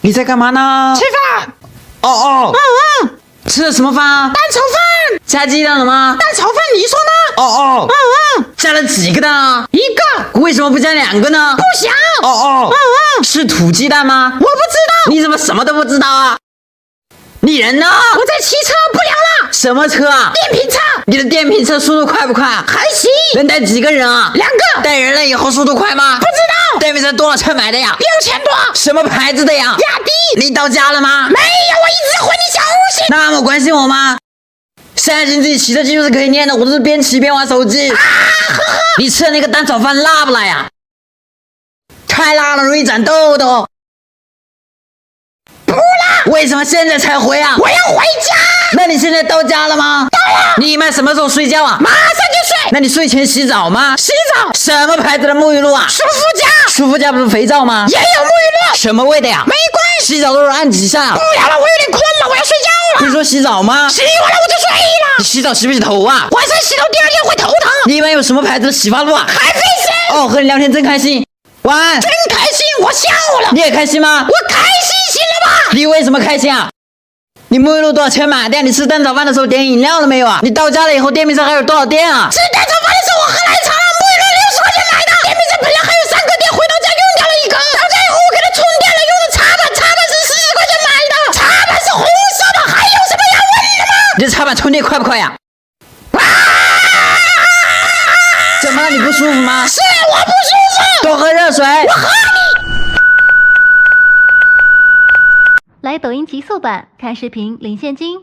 你在干嘛呢？吃饭。哦，吃的什么饭？蛋炒饭。加鸡蛋了吗？蛋炒饭，你说呢？哦，加了几个蛋啊？一个。为什么不加2个呢？不想。哦，是土鸡蛋吗？我不知道。你怎么什么都不知道啊？你人呢？我在骑车，不聊了。什么车啊？电瓶车。你的电瓶车速度快不快？还行。能带几个人啊？2个。带人了以后速度快吗？不知道。电瓶车多少钱买的呀6000多。什么牌子的呀？雅迪。你到家了吗？没有，我一直回你消息。那么关心我吗？相信自己骑车技术是可以练的，我都是边骑边玩手机。你吃的那个蛋炒饭辣不辣呀？太辣了，容易长痘痘。不辣。为什么现在才回啊？我要回家。那你现在到家了吗？到了。你们什么时候睡觉啊？马上就睡。那你睡前洗澡吗？洗澡。什么牌子的沐浴露啊？舒肤佳。舒肤佳不是肥皂吗？也有沐浴露。什么味的呀？玫瑰。洗澡都是按几下？不聊了，我有点困了，我要睡觉了。你说洗澡吗？洗完了我就睡了。你洗澡洗不洗头啊？晚上洗头第2天会头疼。你一般有什么牌子的洗发露啊？海飞丝。哦，和你聊天真开心。晚安。真开心，我笑了。你也开心吗？我开心行了吧？你为什么开心啊？你沐浴露多少钱买的呀？你吃蛋炒饭的时候点饮料了没有啊？你到家了以后电瓶车还有多少电啊？吃蛋炒饭的时候我喝奶茶，沐浴露60块钱买的。电瓶车本来还有3个电，回到家用掉了1个。到家以后我给它充电了，用的插板，插板是40块钱买的。插板是红色的，还有什么要问的吗？你这插板充电快不快呀？怎么了？你不舒服吗？是我不舒服。多喝热水。我喝你。来抖音极速版看视频领现金。